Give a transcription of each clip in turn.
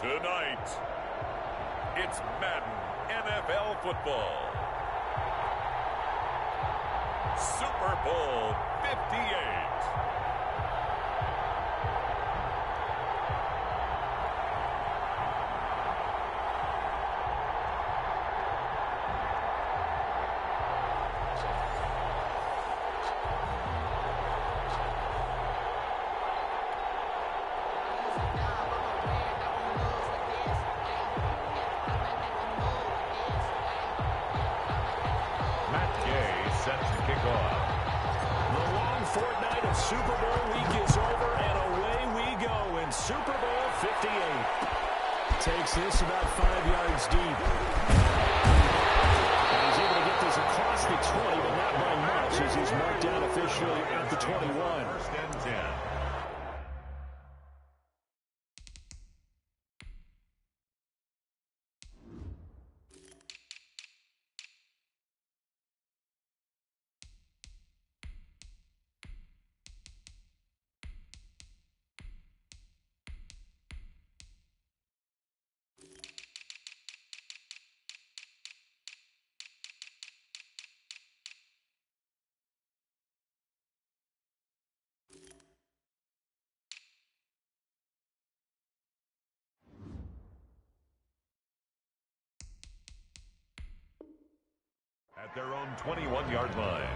Tonight, it's Madden NFL football. Super Bowl 58. Set to kick off. The long fortnight of Super Bowl week is over, and away we go in Super Bowl 58. Takes this about 5 yards deep. And he's able to get this across the 20, but not by much, as he's marked down officially at the 21. First and 10. At their own 21-yard line.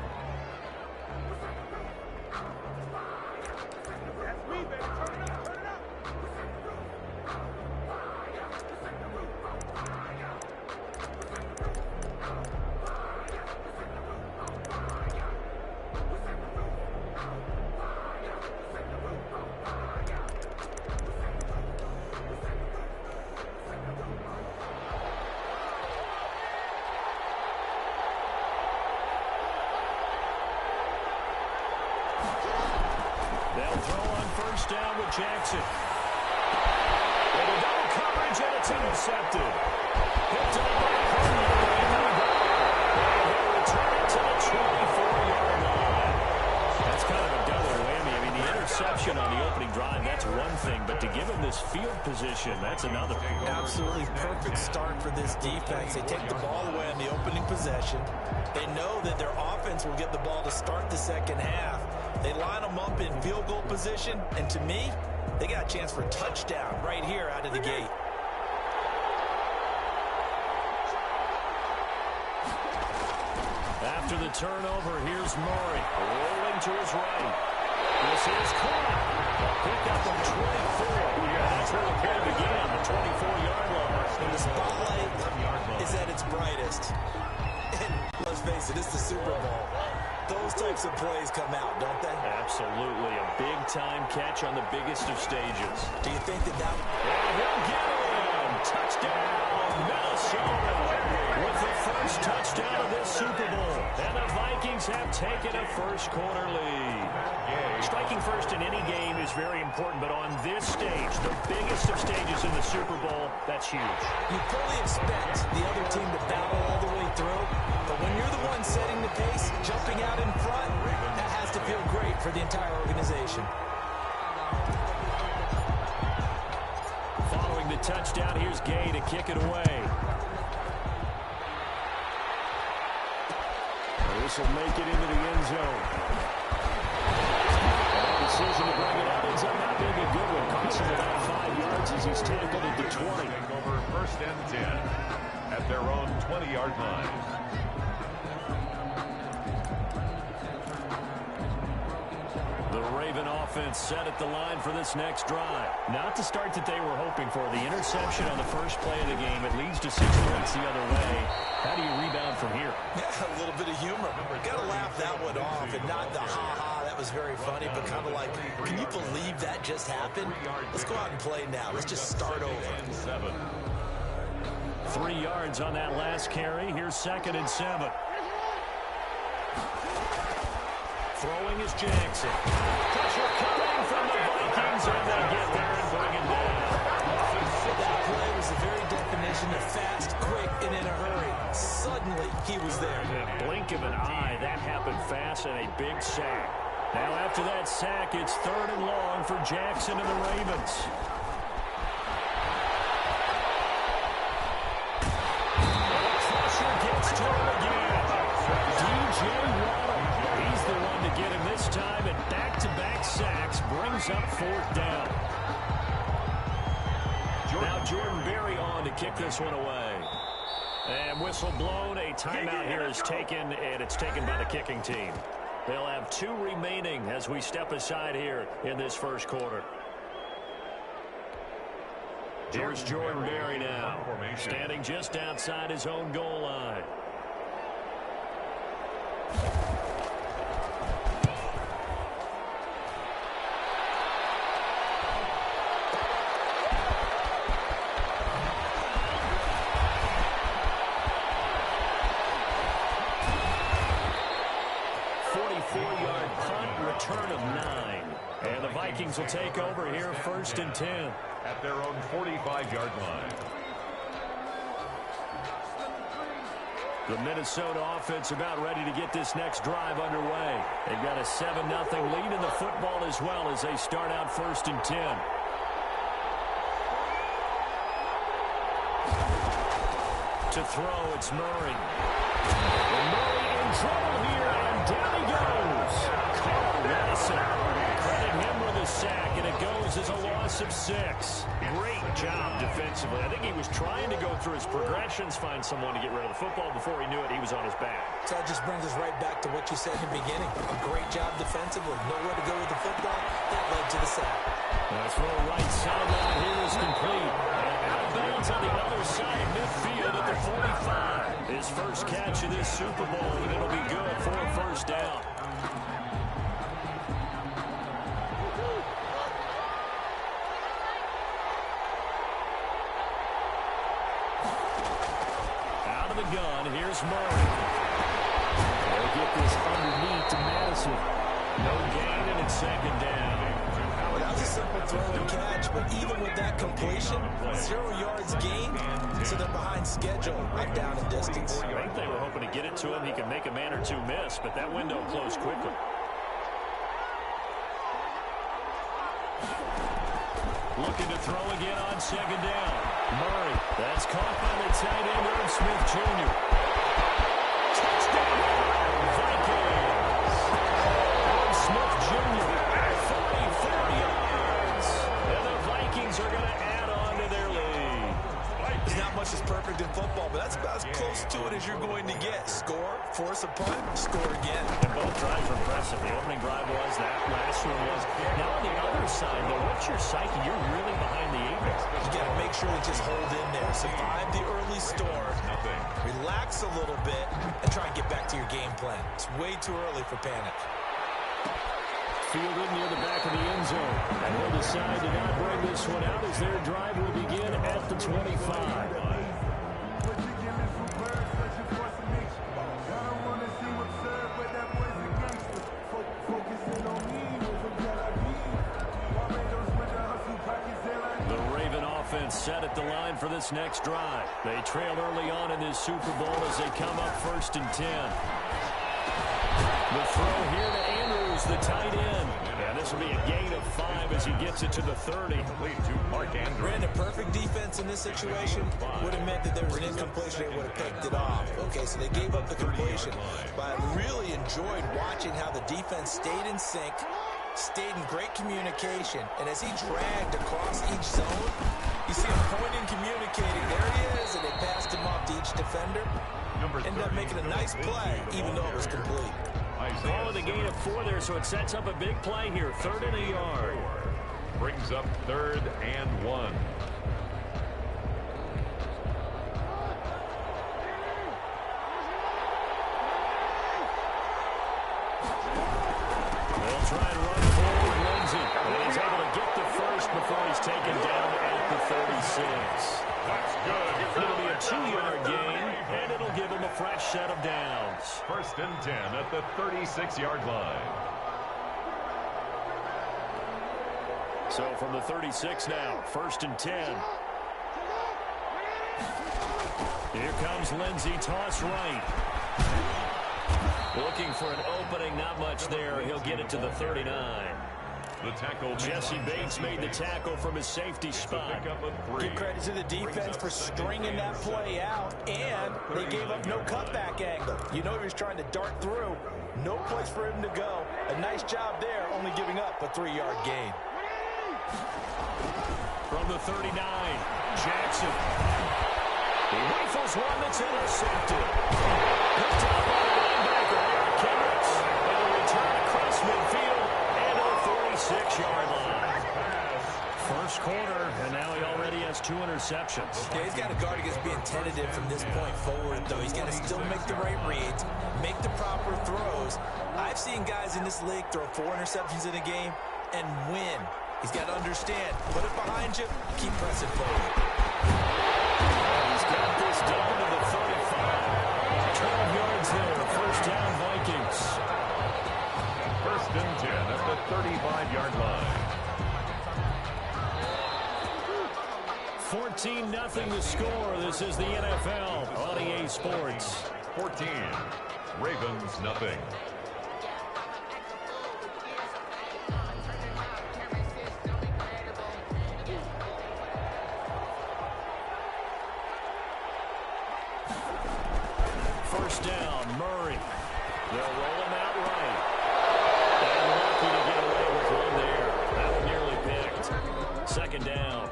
They'll throw on first down with Jackson. With a double coverage, and it's intercepted. Picked up by They'll return it to the 24-yard line. That's kind of a double whammy. I mean, the interception on the opening drive, that's one thing, but to give him this field position, that's another. Absolutely perfect start for this defense. They take the ball away on the opening possession. They know that their offense will get the ball to start the second half. They line them up in field goal position, and to me, they got a chance for a touchdown right here out of the gate. After the turnover, here's Murray, rolling to his right. This is caught. Pick up on 24. Yeah, that's where the play began, the 24-yard line. And the spotlight is at its brightest. And let's face it, it's the Super Bowl. Those types of plays come out, don't they? Absolutely. A big-time catch on the biggest of stages. Do you think that And he'll get him! Touchdown, Minnesota! With the first touchdown of this Super Bowl. And the Vikings have taken a first-quarter lead. Striking first in any game is very important, but on this stage, the biggest of stages in the Super Bowl, that's huge. you fully expect the other team to battle all the way through, but when you're the one setting the pace, jumping out in front, that has to feel great for the entire organization. Following the touchdown, here's Gay to kick it away. This will make it into the end zone. Decision to bring it up ends up not being a good one. Costs him about 5 yards as he's tackled at the 20. Over first and 10 at their own 20-yard line. The Raven offense set at the line for this next drive. Not the start that they were hoping for. The interception on the first play of the game. It leads to 6 points the other way. How do you rebound from here? Yeah, a little bit of humor. Got to laugh that one off and not the ha-ha. That was very funny, but kind of like, can you believe that just happened? Let's go out and play now. Let's just start over. 3 yards on that last carry. Here's 2nd and 7. Throwing is Jackson. Pressure coming from the Vikings, and they get there and bring it down. That play was the very definition of fast, quick, and in a hurry. Suddenly, he was there. In a blink of an eye, that happened fast, and a big sack. Now after that sack, it's 3rd and long for Jackson and the Ravens. this time, and back-to-back sacks brings up 4th down. Now Jordan Berry on to kick this one away. And whistle blown. A timeout here is taken, and it's taken by the kicking team. They'll have 2 remaining as we step aside here in this first quarter. Here's Jordan Berry now, standing just outside his own goal line. Return of 9. And the Vikings will take over here, 1st and 10. At their own 45-yard line. The Minnesota offense about ready to get this next drive underway. They've got a 7-0 lead in the football as well as they start out 1st and 10. To throw, it's Murray. And Murray in trouble here, and down he goes. Credit him with a sack, and it goes as a loss of 6. Great job defensively. I think he was trying to go through his progressions, find someone to get rid of the football. Before he knew it, he was on his back. So that just brings us right back to what you said in the beginning. A great job defensively. Nowhere to go with the football. That led to the sack. That throw right sideline here is complete. And out of bounds on the other side of midfield at the 45. His first catch of this Super Bowl, and it'll be good for a 1st down. Gun. Here's Murray. They'll get this underneath to Madison. No gain, and it's 2nd down. That was a simple throw and catch, but even with that completion, 0 yards gained, so they're behind schedule on down and distance. I think they were hoping to get it to him. He could make a man or 2 miss, but that window closed quickly. Looking to throw again on 2nd down. Murray. That's caught by the tight end, Irv Smith Jr. Touchdown, Vikings. Irv Smith Jr. 44 yards. And the Vikings are going to add on to their lead. There's not much that's perfect in football, but that's about as close to it as you're going to get. Score, force a punt, score again. And both drives were impressive. The opening drive was, that last one was. Now on the other side, though, what's your psyche? You're really behind the 8 ball. You got to make sure to just hold in there. Survive the early storm. Relax a little bit and try and get back to your game plan. It's way too early for panic. Fielded near the back of the end zone. And they'll decide to not bring this one out as their drive will begin at the 25. Set at the line for this next drive. They trail early on in this Super Bowl as they come up 1st and 10. The throw here to Andrews, the tight end. And this will be a gain of 5 as he gets it to the 30. Brandon, perfect defense in this situation would have meant that there was an incompletion. They would have picked it off. Okay, so they gave up the completion. But I really enjoyed watching how the defense stayed in sync, stayed in great communication, and as he dragged across each zone, you see him pointing, communicating. There he is, and they passed him off to each defender. Ended up making a nice play, even though it was complete. Call the gain of 4 there, so it sets up a big play here. 3rd and a yard. Brings up 3rd and 1. They'll try and run forward, Lindsey. And he's able to get the first before he's taken down at the 36. That's good. It'll be a 2-yard gain, and it'll give him a fresh set of downs. 1st and 10 at the 36-yard line. So from the 36 now, 1st and 10. Here comes Lindsey, toss right. Looking for an opening, not much there. He'll get it to the 39. The tackle. Jesse Bates made the tackle from his safety spot. Give credit to the defense for stringing that play out, and they gave up no cutback angle. You know he was trying to dart through. No place for him to go. A nice job there, only giving up a 3-yard gain. From the 39, Jackson. He rifles one that's intercepted. Picked up by the linebacker, Kendricks. And a return across midfield and a 46-yard line. First quarter, and now he already has 2 interceptions. Yeah, he's got to guard against being tentative from this point forward, though. He's got to still make the right reads, make the proper throws. I've seen guys in this league throw 4 interceptions in a game and win. He's got to understand, put it behind you, keep pressing forward. He's got this down to the 35. 12 yards there, first down Vikings. First and 10 at the 35-yard line. 14-0 the score. This is the NFL on EA Sports. 14. Ravens nothing. First down, Murray. They'll roll him out right. And lucky to get away with one there. That one nearly picked. Second down.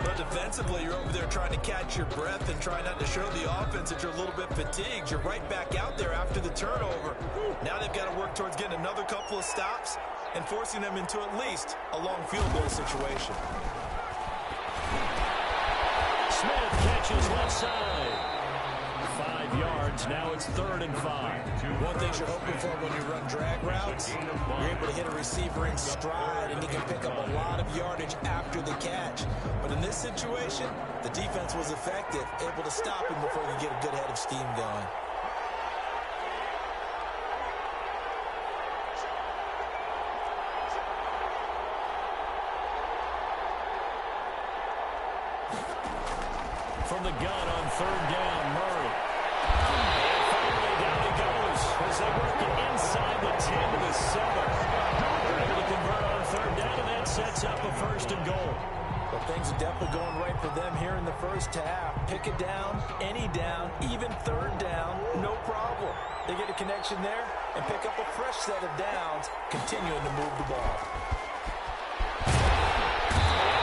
But defensively, you're over there trying to catch your breath and try not to show the offense that you're a little bit fatigued. You're right back out there after the turnover. Now they've got to work towards getting another couple of stops and forcing them into at least a long field goal situation. Smith catches left side. 5 yards. Now it's 3rd and 5. One thing you're hoping for when you run drag routes, you're able to hit a receiver in stride, and he can pick up a lot of yardage after the catch. But in this situation, the defense was effective, able to stop him before he could get a good head of steam going. From the gun on 3rd down, Murray. And finally down he goes as they work it inside the 10 to the 7. They're able to convert on 3rd down, and that sets up a 1st and goal. But things are definitely going right for them here in the first half. Pick it down, any down, even 3rd down, no problem. They get a connection there and pick up a fresh set of downs, continuing to move the ball.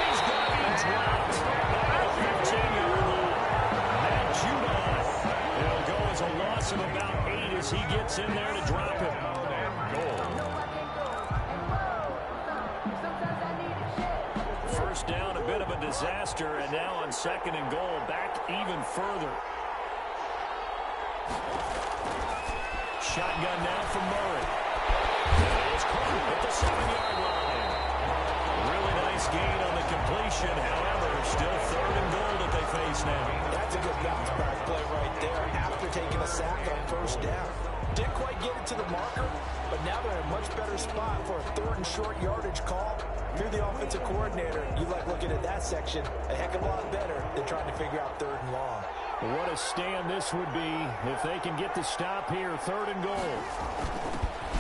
He's going to be dropped at the 15-yard line. Matt Judon. It'll go as a loss of about 8 as he gets in there to drop it. First down, a bit of a disaster, and now on 2nd and goal, back even further. Shotgun now from Murray. It's caught at the 7-yard line. Really nice gain on the completion. However, still 3rd and goal that they face now. That's a good bounce back play right there after taking a sack on 1st down. Didn't quite get it to the marker, but now they're in a much better spot for a 3rd and short yardage call. If you're the offensive coordinator, you like looking at that section a heck of a lot better than trying to figure out 3rd and long. What a stand this would be if they can get the stop here. 3rd and goal.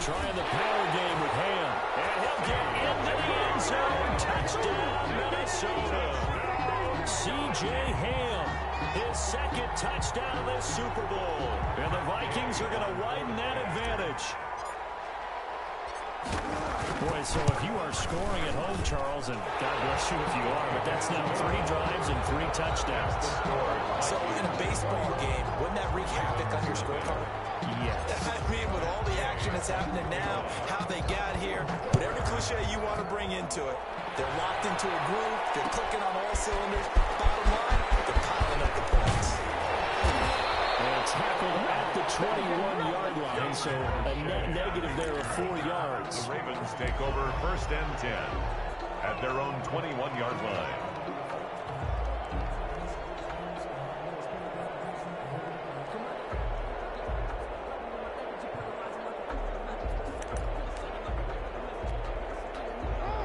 Trying the power game with Ham. And he'll get into the end zone. Touchdown, Minnesota. C.J. Ham, his 2nd touchdown of this Super Bowl. And the Vikings are going to widen that advantage. Boy, so if you are scoring at home, Charles, and God bless you if you are, but that's now 3 drives and 3 touchdowns. So in a baseball game, wouldn't that wreak havoc on your scorecard? Yes. I mean, with all the action that's happening now, how they got here, whatever cliche you want to bring into it, they're locked into a groove, they're clicking on all cylinders. Bottom line, they're piling up the points. And tackled at the 21-yard line, so a net negative there of 4 yards. The Ravens take over 1st and 10 at their own 21-yard line.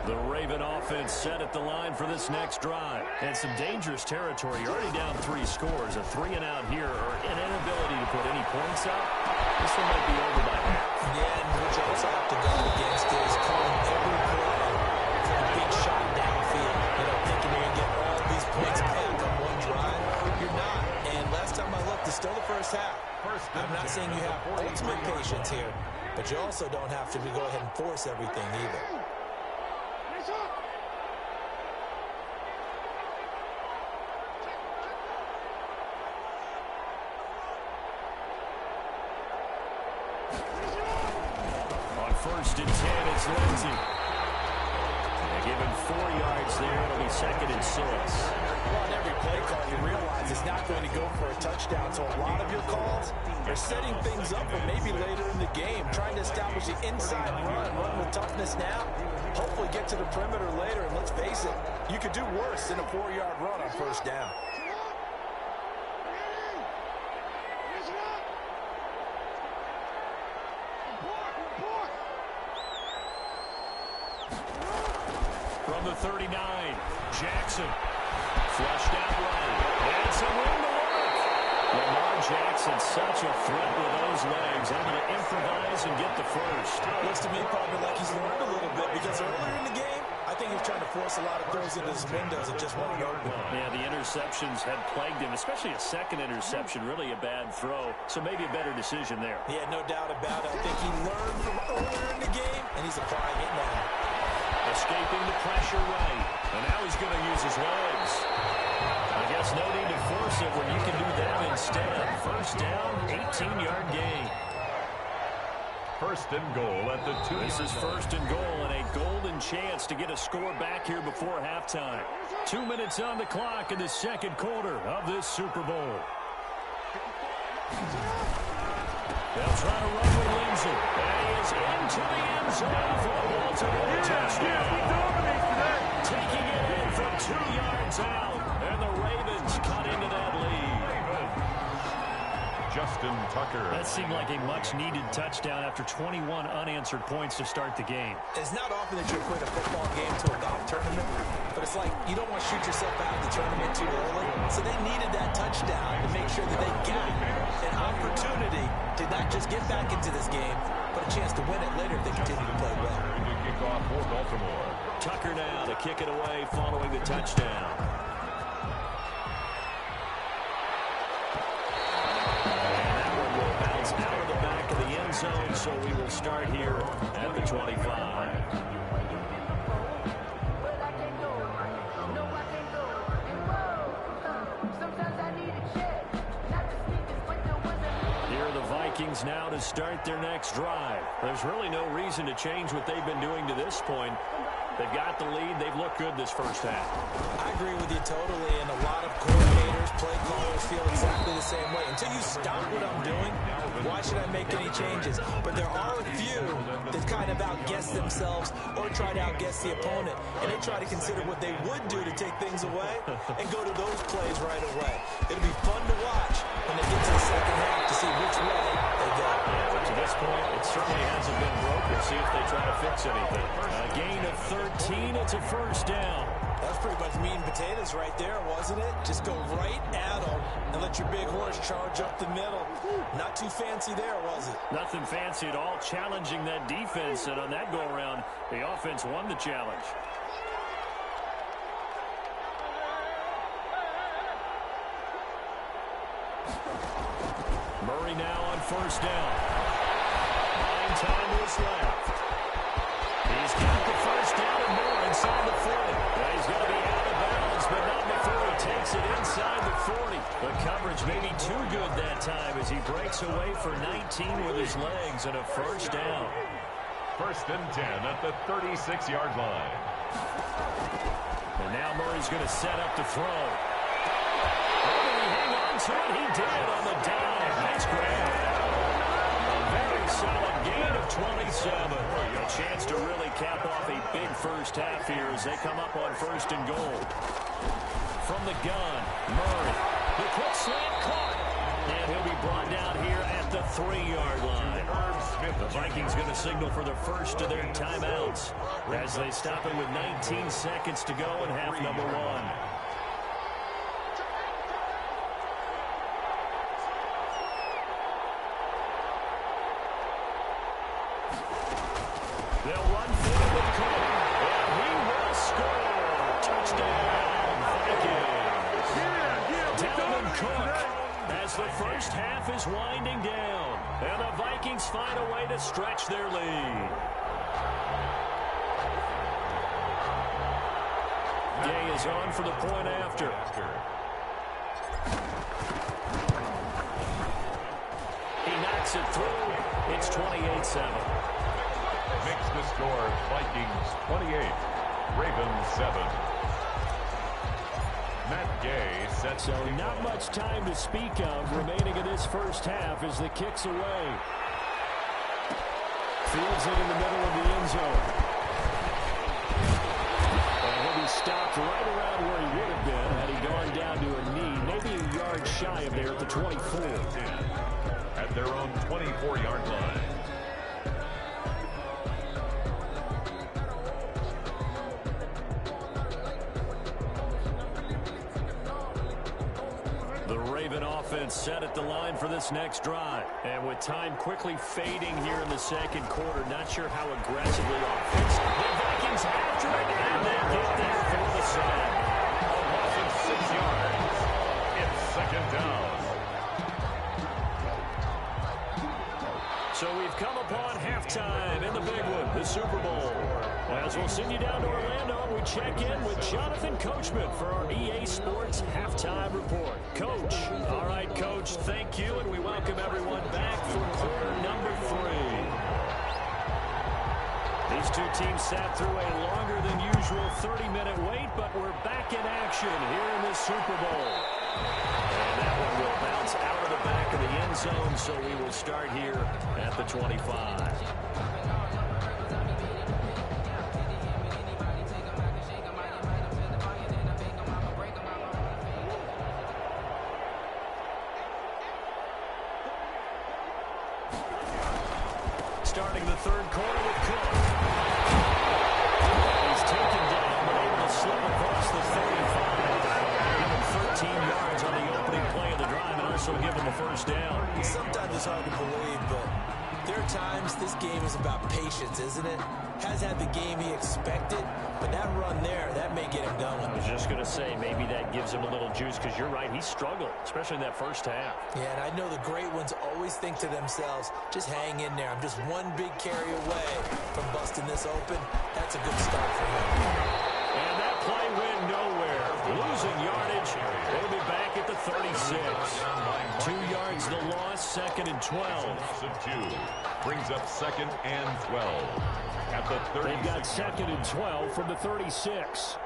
The Raven offense set at the line for this next drive. And some dangerous territory. You're already down 3 scores. A 3-and-out here, or an inability to put any points up. This one might be over by half. Yeah, and what you also have to guard against is calling every play for a big shot downfield. You know, thinking you're going to get all these points back on one drive. You're not. And last time I looked, it's still the first half. I'm not saying you have ultimate patience here, but you also don't have to go ahead and force everything either. On 1st and 10, it's Lindsey. They give him 4 yards there. It'll be 2nd and 6. Well, on every play call, you realize it's not going to go for a touchdown. So a lot of your calls are setting things up for maybe later in the game, trying to establish the inside run with toughness now. Hopefully get to the perimeter later, and let's face it, you could do worse than a 4-yard run on 1st down. From the 39, Jackson. Flushed out right. And some room to work. Lamar Jackson, such a threat with those legs. Able to improvise and get the first. Looks to me probably like he's learned a little bit, because earlier in the game, I think he was trying to force a lot of throws into his windows and just wasn't open. Yeah, the interceptions had plagued him, especially a second interception. Really a bad throw. So maybe a better decision there. Yeah, no doubt about it. I think he learned from earlier in the game, and he's applying it now. Escaping the pressure right. And now he's going to use his legs. I guess no need to force it when you can do that instead. 1st down, 18-yard gain. 1st and goal at the 2. This is 1st and goal and a golden chance to get a score back here before halftime. 2 minutes on the clock in the 2nd quarter of this Super Bowl. They'll try to run with Lindsey. And he is into the end zone for the Baltimore touchdown. Taking it in from 2 yards out. And the Ravens cut into that lead. Justin Tucker. That seemed like a much-needed touchdown after 21 unanswered points to start the game. It's not often that you equate a football game to a golf tournament, but it's like you don't want to shoot yourself out of the tournament too early. So they needed that touchdown to make sure that they got an opportunity to not just get back into this game, but a chance to win it later if they continue to play well. Kickoff for Baltimore. Tucker now to kick it away following the touchdown. Out of the back of the end zone, so we will start here at the 25. Here are the Vikings now to start their next drive. There's really no reason to change what they've been doing to this point. They've got the lead. They've looked good this 1st half. I agree with you totally, and a lot of coordinators, play callers feel exactly the same way. Until you stop what I'm doing, why should I make any changes? But there are a few that kind of outguess themselves or try to outguess the opponent, and they try to consider what they would do to take things away and go to those plays right away. It'll be fun to watch when they get to the 2nd half to see which way they go. Yeah, but to this point, it certainly hasn't been broke. We'll see if they try to fix anything. A gain of 13. It's a 1st down. That was pretty much meat and potatoes right there, wasn't it? Just go right at them and let your big horse charge up the middle. Not too fancy there, was it? Nothing fancy at all, challenging that defense. And on that go-around, the offense won the challenge. Murray now on 1st down. 9 time to his left. He's got the 1st down and more inside the 40. He's going to be out of bounds, but not before he takes it inside the 40. The coverage maybe too good that time as he breaks away for 19 with his legs and a 1st down. 1st and 10 at the 36-yard line. And now Murray's going to set up to throw. Oh, did he hang on to it? He did on the dive. Nice grab. A very solid gain of 27. A chance to really cap off a big 1st half here as they come up on 1st and goal. From the gun, Murray. The quick slant caught. And he'll be brought down here at the 3-yard line. The Vikings going to signal for the first of their timeouts as they stop it with 19 seconds to go in half number 1. They'll run for it with Cook. And he will score. Touchdown, Vikings. Dalvin Cook as the first half is winding down. And the Vikings find a way to stretch their lead. Gay is on for the point after. He knocks it through. It's 28-7. Makes the score Vikings 28, Ravens 7. Matt Gay sets. So not much time to speak of remaining in this first half as the kick's away. Fields it in the middle of the end zone. And he'll be stopped right around where he would have been had he gone down to a knee, maybe a yard shy of there at the 24. At their own 24-yard line. The Raven offense set at the line for this next drive. And with time quickly fading here in the second quarter, not sure how aggressively offensive. The Vikings after it, and they get there for the sack. A loss of 6 yards. It's second down. So we've come upon halftime in the big one, the Super Bowl. As we'll send you down to Orlando, we check in with Jonathan Coachman for our EA Sports Halftime Report. Coach. All right, Coach, thank you, and we welcome everyone back for quarter number 3. These two teams sat through a longer than usual 30-minute wait, but we're back in action here in the Super Bowl. And that one will bounce out of the back of the end zone, so we will start here at the 25. Starting the third quarter with Cook. He's taken down, but able to slip across the 35. Give him 13 yards on the opening play of the drive and also give him a first down. Sometimes it's hard to believe, but there are times this game is about patience, isn't it? Has had the game he expected, but that run there, that may get him going. I was just going to say, maybe that gives him a little juice because you're right, he struggled, especially in that first half. Yeah, and I know the great ones always think to themselves, just hang in there. I'm just one big carry away from busting this open. That's a good start for him. And that play went nowhere. Losing yardage. They'll be back at the 36. 2 yards the loss, second and 12. Loss of 2 brings up second and 12 at the 36. They've got second and 12 from the 36.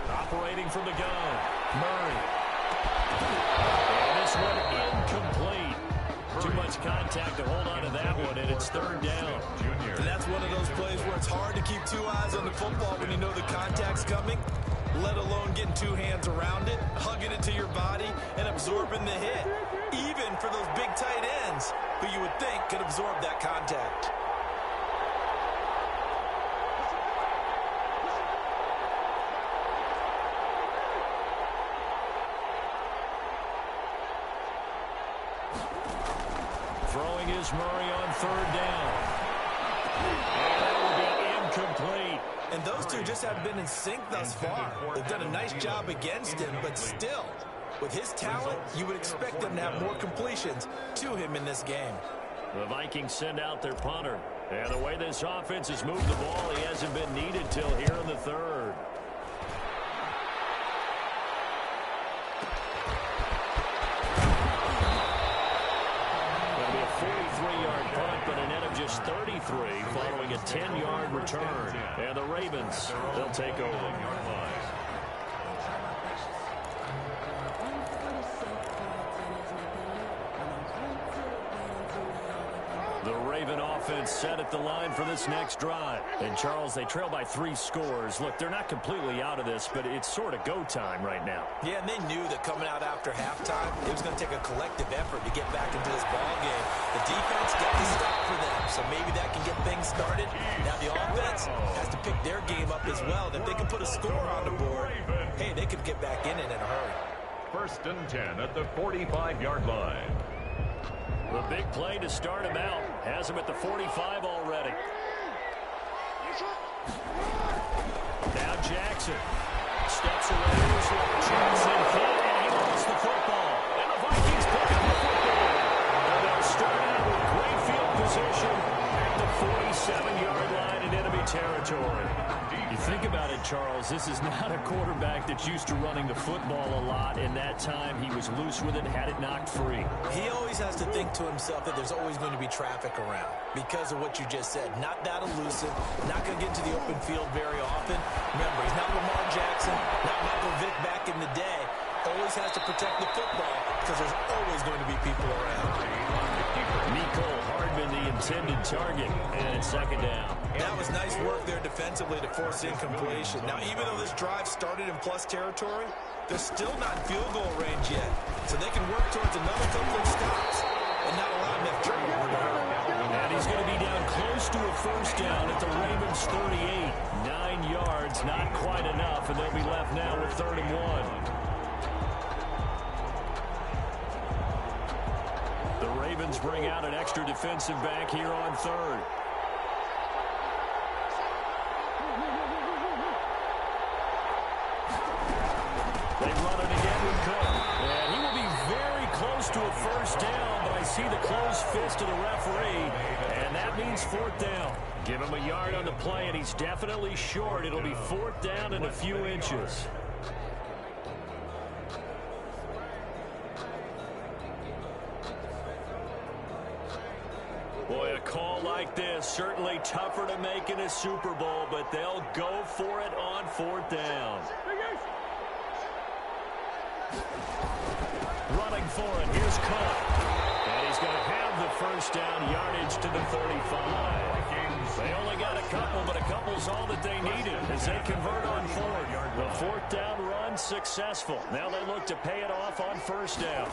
Operating from the gun, Murray. And this one incomplete. Too much contact to hold on to that one, and it's third down. And that's one of those plays where it's hard to keep two eyes on the football when you know the contact's coming, let alone getting two hands around it, hugging it to your body, and absorbing the hit. Even for those big tight ends who you would think could absorb that contact. Throwing is Murray on third down. And that will be incomplete. And those two just haven't been in sync thus far. They've done a nice job against him, but still, with his talent, you would expect them to have more completions to him in this game. The Vikings send out their punter. And the way this offense has moved the ball, he hasn't been needed till here in the third. It'll be a 43-yard punt, but a net of just 33 following a 10-yard return. And the Ravens, they'll take over. The Raven offense set at the line for this next drive. And, Charles, they trail by 3 scores. Look, they're not completely out of this, but it's sort of go time right now. Yeah, and they knew that coming out after halftime, it was going to take a collective effort to get back into this ball game. The defense got the stop for them, so maybe that can get things started. Now the offense has to pick their game up as well. And if they can put a score on the board, hey, they could get back in it in a hurry. First and 10 at the 45-yard line. The big play to start him out. Has him at the 45 already. Now Jackson steps away. Jackson hit, and he lost the football. And the Vikings pick up the football. And they'll start out with great field position at the 47-yard line in enemy territory. You think about it, Charles, this is not a quarterback that's used to running the football a lot. In that time, he was loose with it, had it knocked free. He always has to think to himself that there's always going to be traffic around because of what you just said. Not that elusive, not going to get into the open field very often. Remember, he's not Lamar Jackson, not Michael Vick back in the day. Always has to protect the football because there's always going to be people around. Nicole Hardman, the intended target, and second down. That was nice work there defensively to force incompletion. Now, even though this drive started in plus territory, they're still not in field goal range yet. So they can work towards another couple of stops and not allow enough turnover to hurt. And he's going to be down close to a first down at the Ravens' 38. 9 yards, not quite enough, and they'll be left now with 3rd and 1. The Ravens bring out an extra defensive back here on 3rd. They run it again with Cook. And he will be very close to a first down, but I see the closed fist of the referee, and that means 4th down. Give him a yard on the play, and he's definitely short. It'll be 4th down and a few inches. Boy, a call like this, certainly tougher to make in a Super Bowl, but they'll go for it on 4th down. Running for it, here's Cook. And he's going to have the first down, yardage to the 35. They only got a couple, but a couple's all that they needed as they convert on 4th. The 4th down run successful. Now they look to pay it off on first down.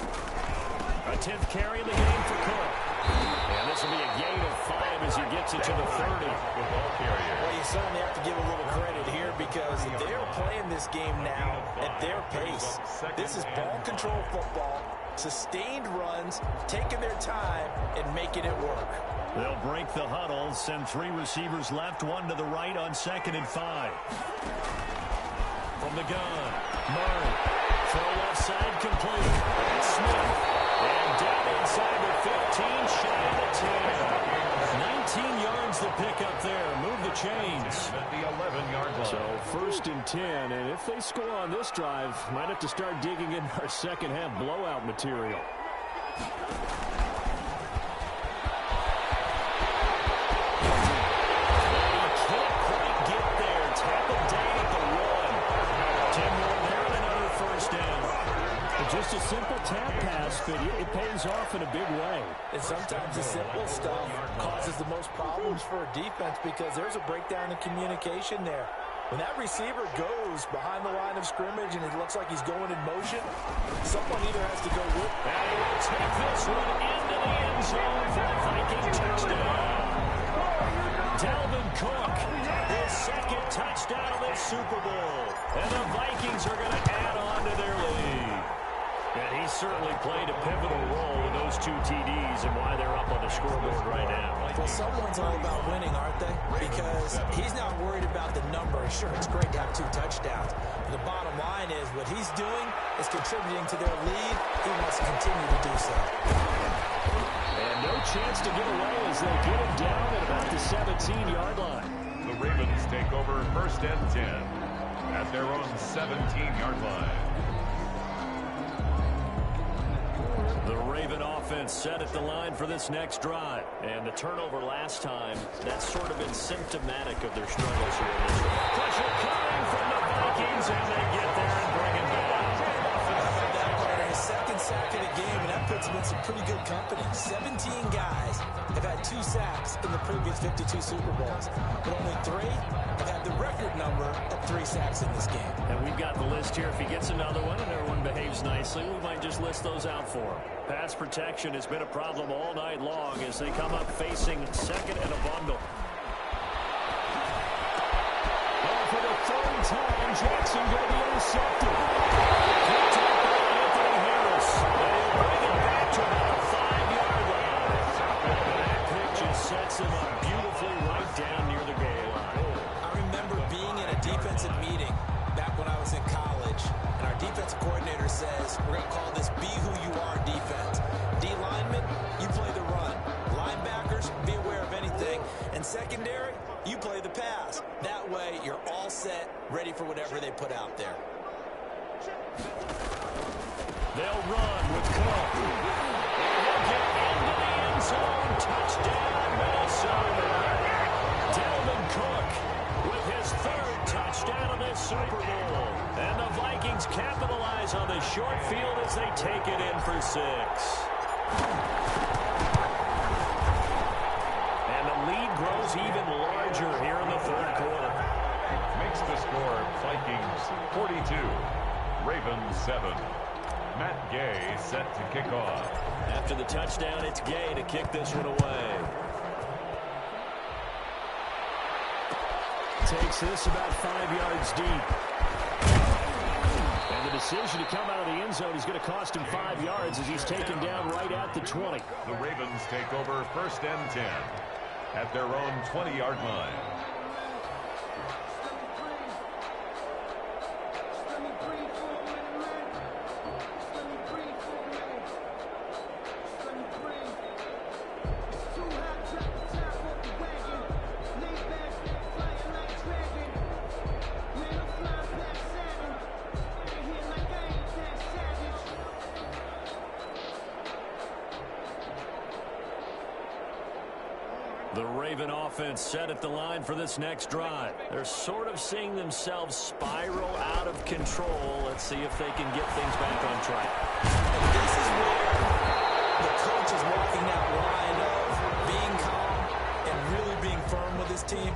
A 10th carry in the game for Cook. And this will be a gain of 5 as he gets it to the 30. Well, you certainly have to give a little credit here because they're playing this game now at their pace. This is ball control football, sustained runs, taking their time, and making it work. They'll break the huddle, send 3 receivers left, 1 to the right on 2nd and 5. From the gun, Murray. Throw left side complete. Smith. And down inside the 15, shy of the 10. 19 yards the pickup there. Move the chains. At the 11-yard line. So 1st and 10, and if they score on this drive, might have to start digging in our second half blowout material. Just a simple tap pass, but it pays off in a big way. And sometimes the simple stuff causes the most problems for a defense because there's a breakdown in communication there. When that receiver goes behind the line of scrimmage and it looks like he's going in motion, someone either has to go with. And he will take this one into the end zone for the Viking touchdown. Dalvin Cook, his 2nd touchdown of this Super Bowl. And the Vikings are going to add on to their lead. And he certainly played a pivotal role with those 2 TDs and why they're up on the scoreboard right now. Well, someone's all about winning, aren't they? Because he's not worried about the number. Sure, it's great to have 2 touchdowns. But the bottom line is what he's doing is contributing to their lead. He wants to continue to do so. And no chance to get away as they get him down at about the 17-yard line. The Ravens take over 1st and 10 at their own 17-yard line. The Raven offense set at the line for this next drive. And the turnover last time, that's sort of been symptomatic of their struggles here. Pressure coming from the Vikings, and they get there and bring it back. His 2nd sack of the game, and that puts him in some pretty good company. 17 guys have had 2 sacks in the previous 52 Super Bowls, but only 3 have had the record number of 3 sacks in this game. And we've got the list here. If he gets another one and everyone behaves nicely, we might just list those out for him. Pass protection has been a problem all night long as they come up facing 2nd and a bundle. And for the 3rd time, Jackson going to be intercepted. Picked up by defensive meeting back when I was in college, and our defensive coordinator says, we're going to call this be who you are defense. D linemen, you play the run. Linebackers, be aware of anything. And secondary, you play the pass. That way, you're all set, ready for whatever they put out there. They'll run with Cook. He'll get into the end zone. Touchdown, Minnesota. Dalvin Cook with his third touchdown of this Super Bowl. And the Vikings capitalize on the short field as they take it in for 6. And the lead grows even larger here in the third quarter. Makes the score Vikings 42, Ravens 7. Matt Gay set to kick off. After the touchdown, it's Gay to kick this one away. Takes this about 5 yards deep. And the decision to come out of the end zone is going to cost him 5 yards as he's taken down right at the 20. The Ravens take over 1st and 10 at their own 20-yard line. The Raven offense set at the line for this next drive. They're sort of seeing themselves spiral out of control. Let's see if they can get things back on track. And this is where the coach is walking that line of being calm and really being firm with his team.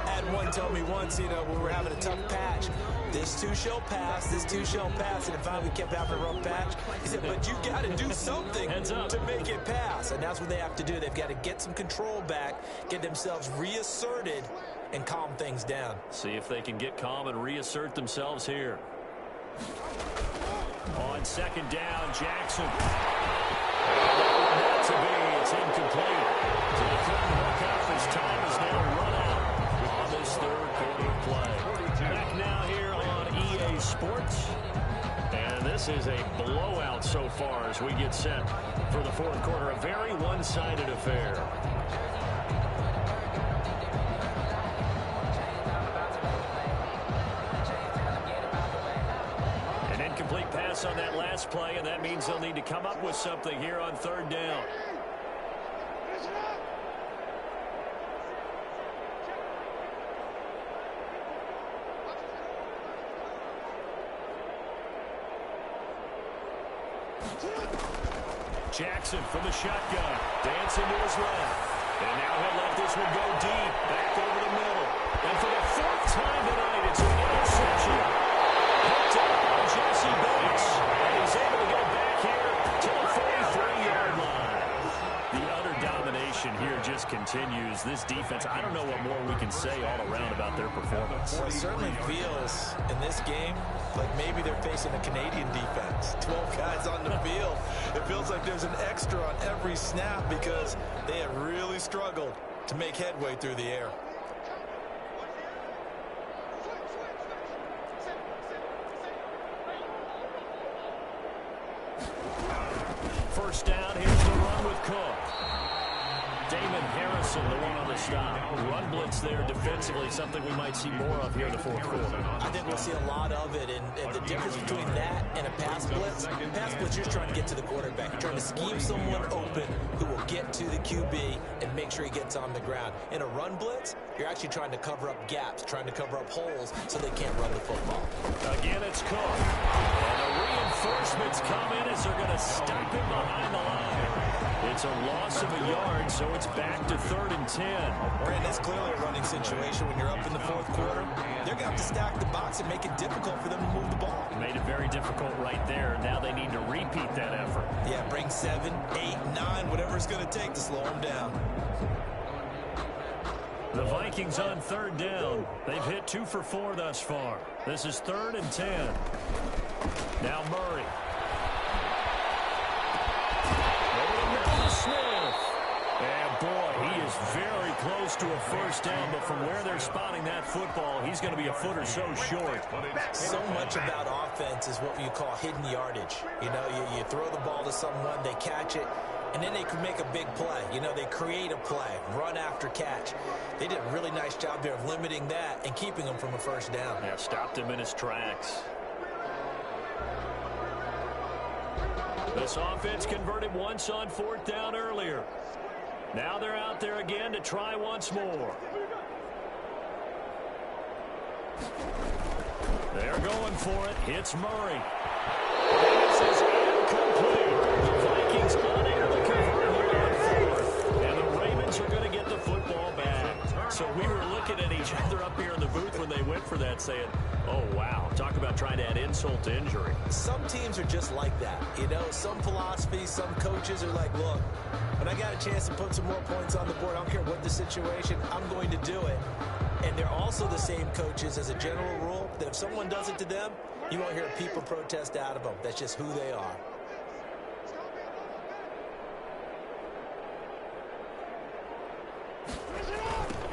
I had one tell me once, when we were having a tough patch, this too shall pass, this too shall pass, and it finally kept having a rough patch. He said, but you got to do something to make it pass, and that's what they have to do. They've got to get some control back, get themselves reasserted, and calm things down. See if they can get calm and reassert themselves here. On 2nd down, Jackson. Not to be, it's incomplete. So he couldn't hook up. His time is now run out on this third quarter play. Back now here on EA Sports. And this is a blowout so far as we get set for the fourth quarter. A very one-sided affair. An incomplete pass on that last play, and that means they'll need to come up with something here on 3rd down. Jackson from the shotgun, dancing to his left. And now he'll let this one go deep, back over the middle. And for the 4th time tonight, it's an interception. Picked up by Jesse Bates. And he's able to get it back here to the 43-yard line. The utter domination here just continues. This defense, I don't know what more we can say all around about their performance. Well, it certainly feels in this game like maybe they're facing a Canadian defense. 12 guys on the field. It feels like there's an extra on every snap because they have really struggled to make headway through the air. First down, here's the run with Cook. Damon Harrison, the one on the stop. Run blitz there defensively, something we might see more of here in the fourth quarter. I think we'll see a lot of it, and the difference between that and a pass blitz, you're just trying to get to the quarterback. You're trying to scheme someone open who will get to the QB and make sure he gets on the ground. In a run blitz, you're actually trying to cover up gaps, trying to cover up holes so they can't run the football. Again, it's Cook. And the reinforcements come in as they're going to stop him behind the line. It's a loss of a yard, so it's back to 3rd and 10. Brandon, it's clearly a running situation when you're up in the fourth quarter. They're going to have to stack the box and make it difficult for them to move the ball. Made it very difficult right there. Now they need to repeat that effort. Yeah, bring 7, 8, 9, whatever it's going to take to slow them down. The Vikings on 3rd down. They've hit 2 for 4 thus far. This is 3rd and 10. Now Murray. Over the middle to Smith. And boy, he is very close to a first down, but from where they're spotting that football, he's going to be a foot or so short. So much about offense is what you call hidden yardage. You know, you throw the ball to someone, they catch it, and then they can make a big play. You know, they create a play, run after catch. They did a really nice job there of limiting that and keeping him from a first down. Yeah, stopped him in his tracks. This offense converted once on fourth down earlier. Now they're out there again to try once more. They're going for it. Hits Murray. This is incomplete. The Vikings unable to convert here on fourth. And the Ravens are going to get the football back. So we were looking at each other up here in the booth when they went for that saying, oh, wow. Talk about trying to add insult to injury. Some teams are just like that. You know, some philosophies, some coaches are like, look, when I got a chance to put some more points on the board, I don't care what the situation, I'm going to do it. And they're also the same coaches as a general rule that if someone does it to them, you won't hear people protest out of them. That's just who they are.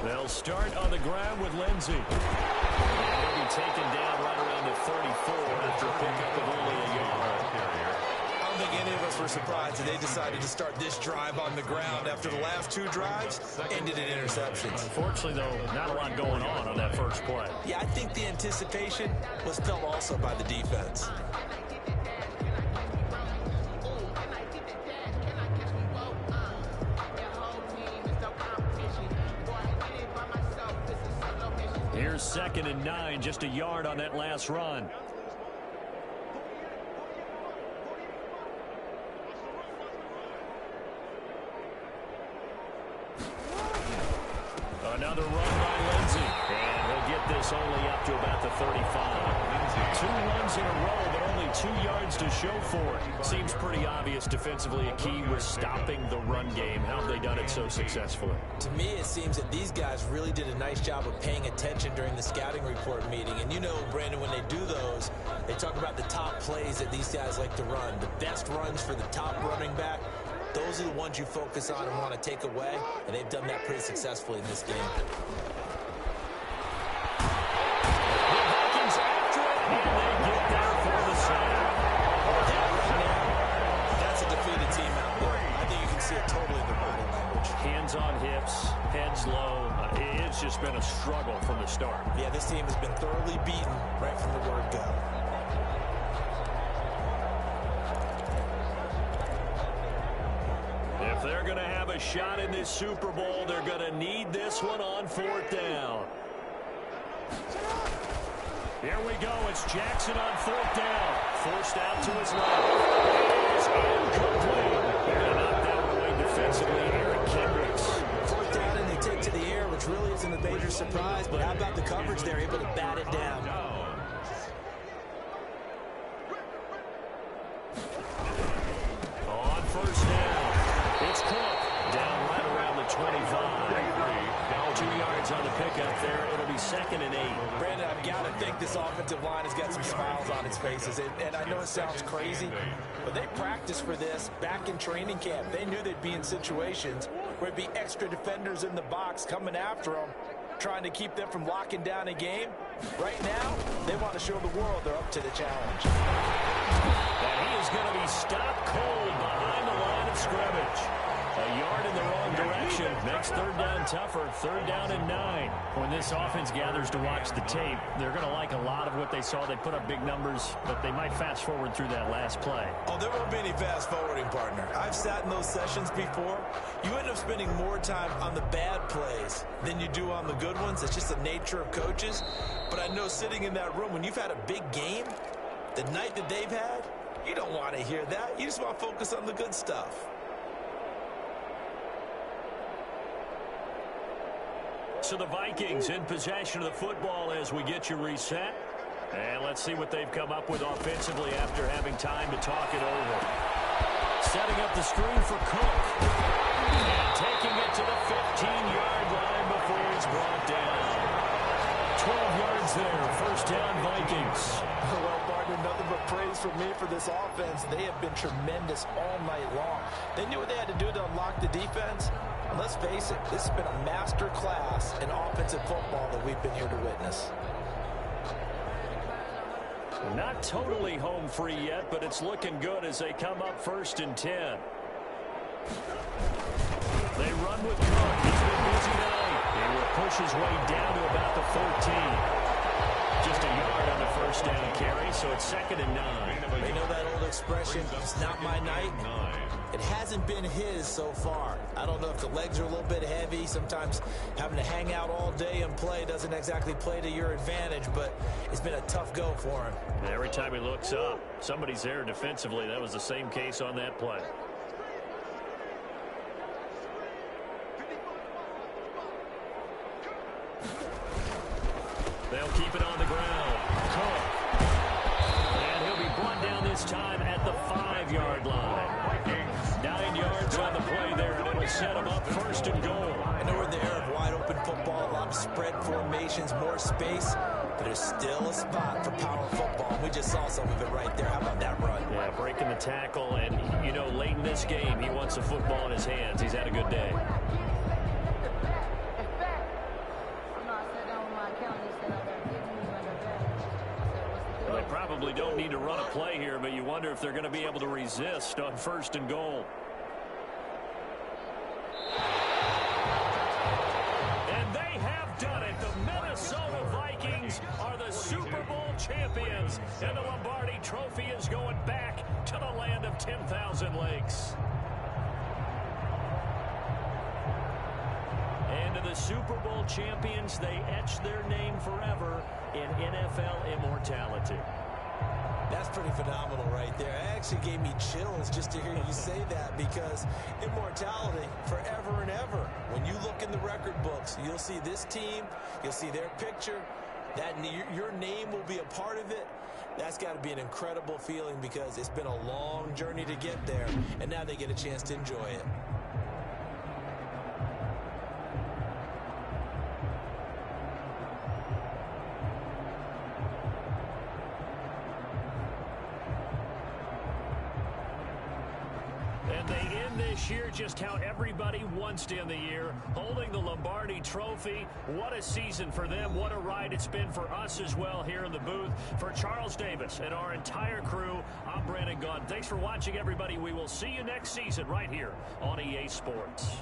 They'll start on the ground with Lindsey. And he'll be taken down right around the 34 after a pickup of only a yard. I don't think any of us were surprised that they decided to start this drive on the ground after the last two drives ended in interceptions. Unfortunately, though, not a lot going on that first play. Yeah, I think the anticipation was felt also by the defense. Here's 2nd and 9, just a yard on that last run. Another run by Lindsey. And he'll get this only up to about the 35. 2 runs in a row, but only 2 yards to show for it. Seems pretty obvious defensively a key was stopping the run game. How have they done it so successfully? To me, it seems that these guys really did a nice job of paying attention during the scouting report meeting. And you know, Brandon, when they do those, they talk about the top plays that these guys like to run. The best runs for the top running back. Those are the ones you focus on and want to take away, and they've done that pretty successfully in this game. The Vikings after it, and they get there for the sack. Right now, that's a defeated team out there. I think you can see it totally in the body language. Hands on hips, heads low. It's just been a struggle from the start. Yeah, this team has been thoroughly beaten right from the word go. If they're going to have a shot in this Super Bowl, they're going to need this one on fourth down. Here we go. It's Jackson on fourth down. Forced out to his left. It's incomplete. They're going to knock that one away defensively. Eric Kendricks. Fourth down, and they take to the air, which really isn't a major surprise. But how about the coverage there, able to bat it down? On first down. It's Cook down right around the 25. 2 yards on the pickup there. It'll be 2nd and 8. Brandon, I've got to think this offensive line has got some smiles on its faces. And I know it sounds crazy, but they practiced for this back in training camp. They knew they'd be in situations where it'd be extra defenders in the box coming after them, trying to keep them from locking down a game. Right now, they want to show the world they're up to the challenge. And he is going to be stopped cold behind the line of scrimmage. A yard in the wrong direction. Makes third down tougher. 3rd down and 9. When this offense gathers to watch the tape, they're going to like a lot of what they saw. They put up big numbers, but they might fast forward through that last play. Oh, there won't be any fast forwarding, partner. I've sat in those sessions before. You end up spending more time on the bad plays than you do on the good ones. It's just the nature of coaches. But I know sitting in that room, when you've had a big game, the night that they've had, you don't want to hear that. You just want to focus on the good stuff. So the Vikings in possession of the football as we get you reset. And let's see what they've come up with offensively after having time to talk it over. Setting up the screen for Cook. And taking it to the 15-yard line before he's brought down. 12 yards there. First down, Vikings. Well, partner, nothing but praise from me for this offense. They have been tremendous all night long. They knew what they had to do to unlock the defense. Let's face it, this has been a master class in offensive football that we've been here to witness. Not totally home free yet, but it's looking good as they come up 1st and 10. They run with Cook. He's been busy tonight. He will push his way down to about the 14. Just a yard on the 1st down carry, so it's 2nd and 9. They know that old expression, it's not my night. It hasn't been his so far. I don't know if the legs are a little bit heavy. Sometimes having to hang out all day and play doesn't exactly play to your advantage, but it's been a tough go for him. Every time he looks up, somebody's there defensively. That was the same case on that play. They'll keep it on the ground. Cook. And he'll be brought down this time at the 5-yard line. 9 yards on the play there, and it'll set him up 1st and goal. I know we're in the era of wide open football, a lot of spread formations, more space, but there's still a spot for power football. We just saw some of it right there. How about that run? Yeah, breaking the tackle, and, you know, late in this game, he wants the football in his hands. He's had a good day. Well, they probably don't need to run a play here, but you wonder if they're going to be able to resist on 1st and goal. And they have done it. The Minnesota Vikings are the Super Bowl champions, and the Lombardi Trophy is going back to the land of 10,000 lakes. And to the Super Bowl champions, they etch their name forever in NFL immortality. That's pretty phenomenal right there. It actually gave me chills just to hear you say that, because immortality forever and ever. When you look in the record books, you'll see this team, you'll see their picture, that your name will be a part of it. That's got to be an incredible feeling, because it's been a long journey to get there, and now they get a chance to enjoy it. And they end this year just how everybody wants to end the year, holding the Lombardi Trophy. What a season for them. What a ride it's been for us as well here in the booth. For Charles Davis and our entire crew, I'm Brandon Gaudin. Thanks for watching, everybody. We will see you next season right here on EA Sports.